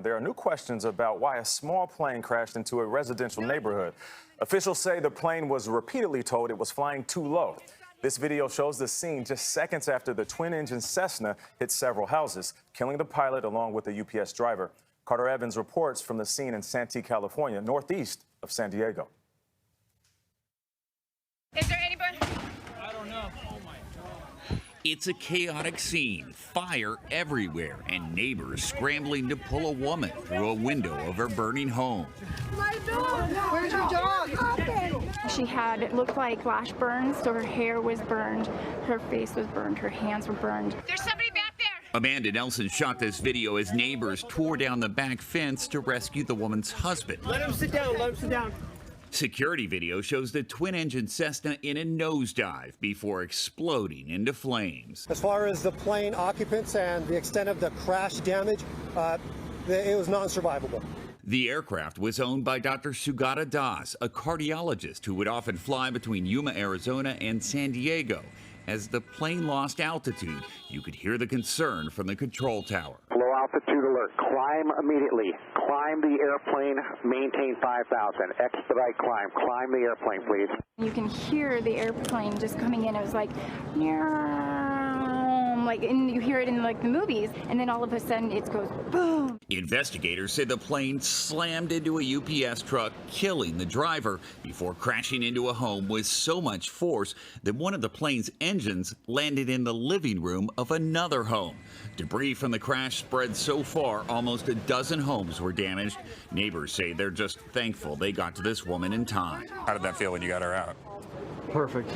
there are new questions about why a small plane crashed into a residential neighborhood. Officials say the plane was repeatedly told it was flying too low. This video shows the scene just seconds after the twin-engine Cessna hit several houses, killing the pilot along with the UPS driver. Carter Evans reports from the scene in Santee, California, northeast of San Diego. Is there anybody? I don't know. Oh my God. It's a chaotic scene, fire everywhere, and neighbors scrambling to pull a woman through a window of her burning home. My dog! Where's your dog? She had, it looked like flash burns, so her hair was burned, her face was burned, her hands were burned. There's somebody back there. Amanda Nelson shot this video as neighbors tore down the back fence to rescue the woman's husband. Let him sit down. Let him sit down. Security video shows the twin-engine Cessna in a nosedive before exploding into flames. As far as the plane occupants and the extent of the crash damage, it was non-survivable. The aircraft was owned by Dr. Sugata Das, a cardiologist who would often fly between Yuma, Arizona and San Diego. As the plane lost altitude, you could hear the concern from the control tower. Low altitude alert. Climb immediately. Climb the airplane. Maintain 5,000. Expedite climb. Climb the airplane, please. You can hear the airplane just coming in. It was like, and you hear it in like the movies, and then all of a sudden it goes boom. Investigators say the plane slammed into a UPS truck, killing the driver before crashing into a home with so much force that one of the plane's engines landed in the living room of another home. Debris from the crash spread so far, almost a dozen homes were damaged. Neighbors say they're just thankful they got to this woman in time. How did that feel when you got her out? Perfect.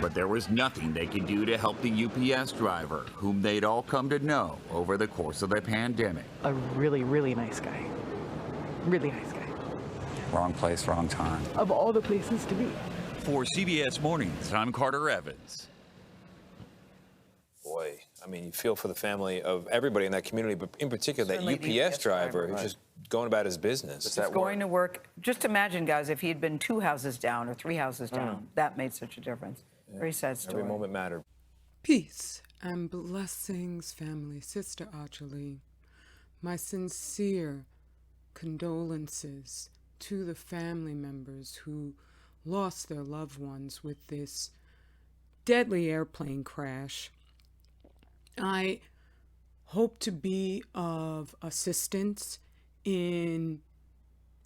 But there was nothing they could do to help the UPS driver, whom they'd all come to know over the course of the pandemic. A really, really nice guy. Really nice guy. Wrong place, wrong time. Of all the places to be. For CBS Mornings, I'm Carter Evans. Boy, I mean, you feel for the family of everybody in that community, but in particular Certainly that UPS driver who's right. just going about his business. It's going to work. Just imagine, guys, if he had been 2 houses down or 3 houses down, that made such a difference. Yeah. Very sad story. Every moment mattered. Peace and blessings, family. Sister Archely, my sincere condolences to the family members who lost their loved ones with this deadly airplane crash. I hope to be of assistance in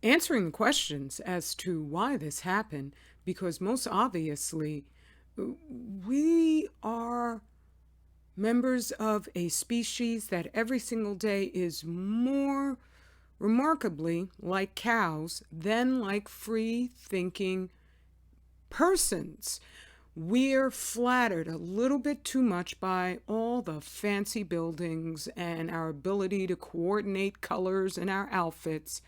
answering the questions as to why this happened, because most obviously we are members of a species that every single day is more remarkably like cows than like free-thinking persons. We're flattered a little bit too much by all the fancy buildings and our ability to coordinate colors in our outfits,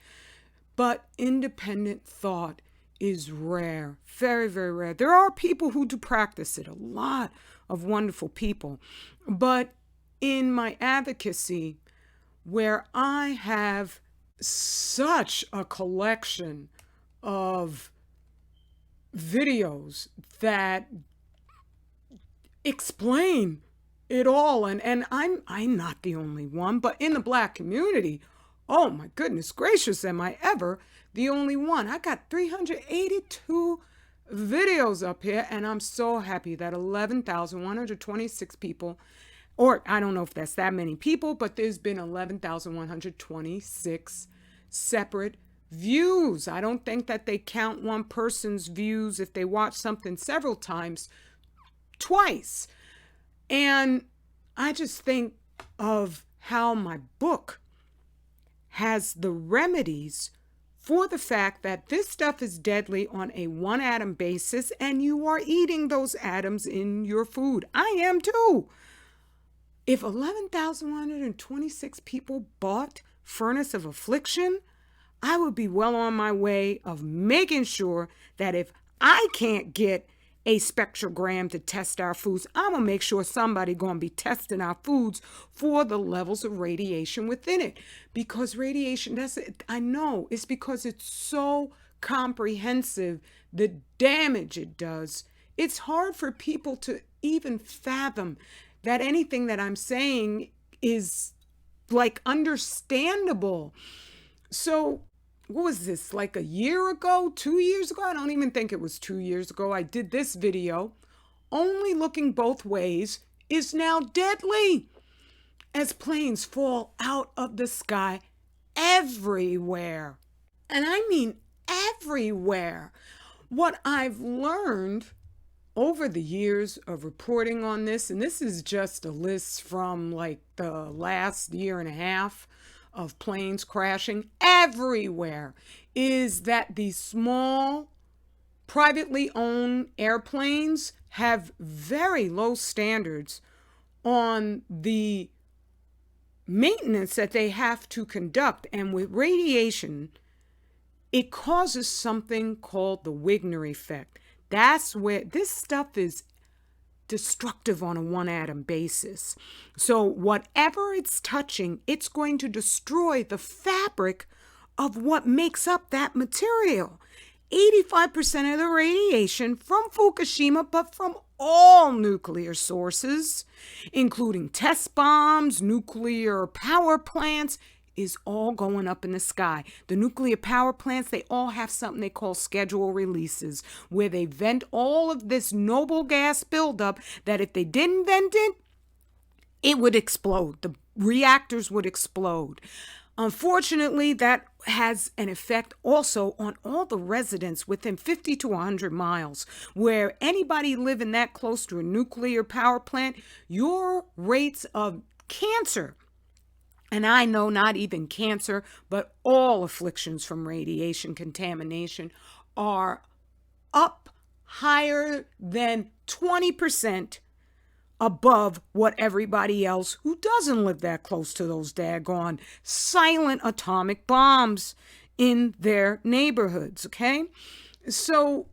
but independent thought is rare, very, very rare. There are people who do practice it, a lot of wonderful people, but in my advocacy, where I have such a collection of videos that explain it all, and I'm not the only one, but in the Black community, oh my goodness gracious, am I ever the only one? I got 382 videos up here, and I'm so happy that 11,126 people, or I don't know if that's that many people, but there's been 11,126 separate views. I don't think that they count one person's views if they watch something several times, twice. And I just think of how my book has the remedies for the fact that this stuff is deadly on a one atom basis, and you are eating those atoms in your food. I am too. If 11,126 people bought Furnace of Affliction, I would be well on my way of making sure that if I can't get a spectrogram to test our foods, I'm going to make sure somebody going to be testing our foods for the levels of radiation within it. Because radiation, I know, it's because it's so comprehensive, the damage it does. It's hard for people to even fathom that anything that I'm saying is like understandable. So what was this, like a year ago, 2 years ago? I don't even think it was 2 years ago. I did this video. Only looking both ways is now deadly as planes fall out of the sky everywhere. And I mean everywhere. What I've learned over the years of reporting on this, and this is just a list from like the last year and a half of planes crashing everywhere, is that these small privately owned airplanes have very low standards on the maintenance that they have to conduct. And with radiation, it causes something called the Wigner effect. That's where this stuff is destructive on a one atom basis. So whatever it's touching, it's going to destroy the fabric of what makes up that material. 85% of the radiation from Fukushima, but from all nuclear sources, including test bombs, nuclear power plants, is all going up in the sky. The nuclear power plants, they all have something they call schedule releases, where they vent all of this noble gas buildup that if they didn't vent it, it would explode. The reactors would explode. Unfortunately, that has an effect also on all the residents within 50 to 100 miles, where anybody living that close to a nuclear power plant, your rates of cancer, and I know not even cancer, but all afflictions from radiation contamination, are up higher than 20% above what everybody else who doesn't live that close to those daggone silent atomic bombs in their neighborhoods, okay? So,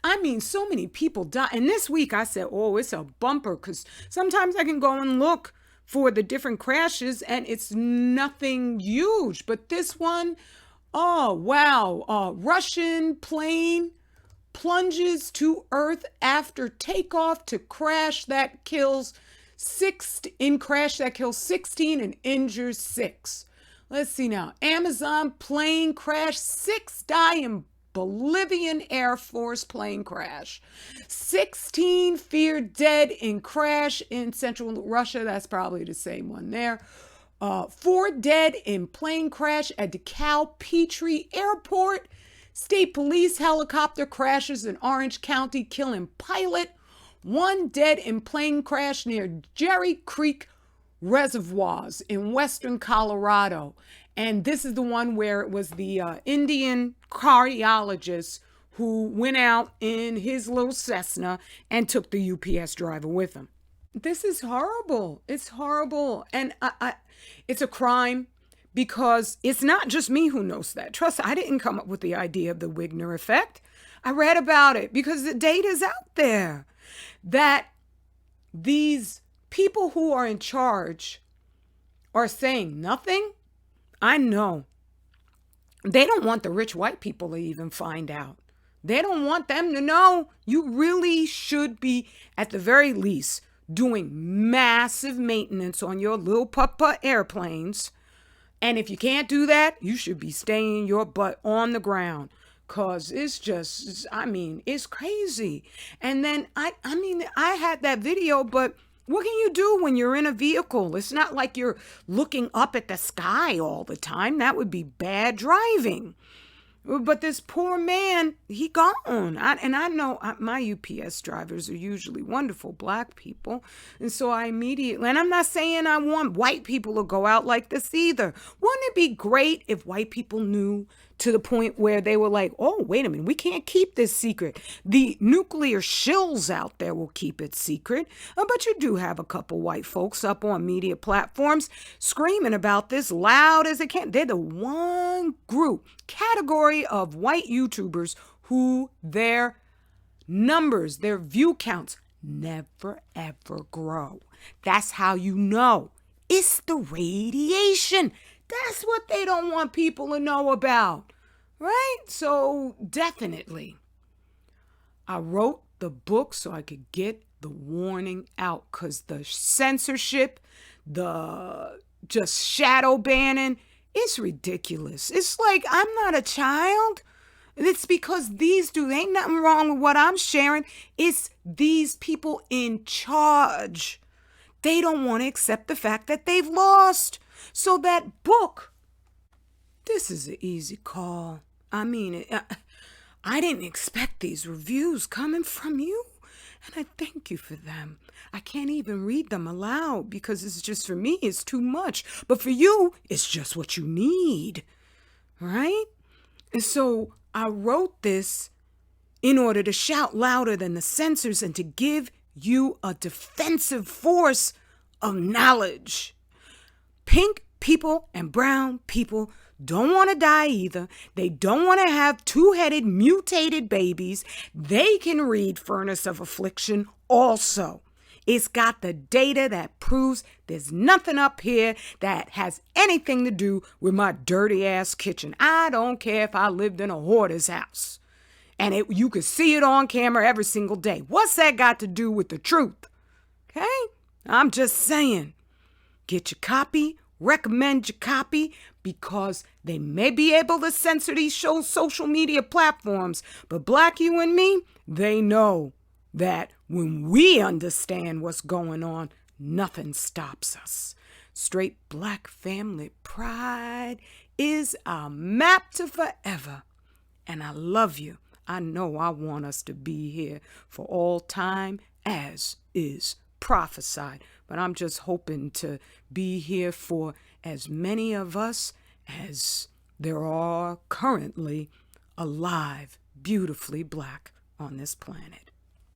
I mean, so many people die. And this week I said, oh, it's a bumper, because sometimes I can go and look for the different crashes and it's nothing huge. But this one, oh, wow. Russian plane plunges to earth after takeoff to crash that kills 16 and injures 6. Let's see now. Amazon plane crash, 6 die in Bolivian Air Force plane crash. 16 feared dead in crash in central Russia. That's probably the same one there. 4 dead in plane crash at DeKalb Petrie Airport. State police helicopter crashes in Orange County, killing pilot. 1 dead in plane crash near Jerry Creek Reservoirs in western Colorado. And this is the one where it was the Indian cardiologist who went out in his little Cessna and took the UPS driver with him. This is horrible. It's horrible. And it's a crime, because it's not just me who knows that. Trust, I didn't come up with the idea of the Wigner effect. I read about it because the data's out there that these people who are in charge are saying nothing. I know. They don't want the rich white people to even find out. They don't want them to know. You really should be, at the very least, doing massive maintenance on your little putt-putt airplanes. And if you can't do that, you should be staying your butt on the ground, because it's just, I mean, it's crazy. And then, I had that video, but what can you do when you're in a vehicle? It's not like you're looking up at the sky all the time. That would be bad driving. But this poor man, he gone. And I know my UPS drivers are usually wonderful black people. And so I immediately, and I'm not saying I want white people to go out like this either. Wouldn't it be great if white people knew to the point where they were like, oh, wait a minute, we can't keep this secret. The nuclear shills out there will keep it secret. But you do have a couple white folks up on media platforms screaming about this loud as they can. They're the one category of white YouTubers who their numbers, their view counts never ever grow. That's how you know. It's the radiation. That's what they don't want people to know about, right? So definitely, I wrote the book so I could get the warning out, because the censorship, the just shadow banning, it's ridiculous. It's like I'm not a child. It's because these dudes, ain't nothing wrong with what I'm sharing. It's these people in charge. They don't want to accept the fact that they've lost. So that book, this is an easy call. I mean, I didn't expect these reviews coming from you, and I thank you for them. I can't even read them aloud because it's just, for me, it's too much. But for you, it's just what you need, right? And so I wrote this in order to shout louder than the censors and to give you a defensive force of knowledge. Pink people and brown people don't want to die either. They don't want to have two-headed mutated babies. They can read Furnace of Affliction also. It's got the data that proves there's nothing up here that has anything to do with my dirty ass kitchen. I don't care if I lived in a hoarder's house and you could see it on camera every single day. What's that got to do with the truth? Okay? I'm just saying, get your copy, recommend your copy, because they may be able to censor these social media platforms, but Black you and me, they know that when we understand what's going on, nothing stops us. Straight Black family pride is our map to forever. And I love you. I know I want us to be here for all time, as is prophesied. But I'm just hoping to be here for as many of us as there are currently alive, beautifully Black on this planet.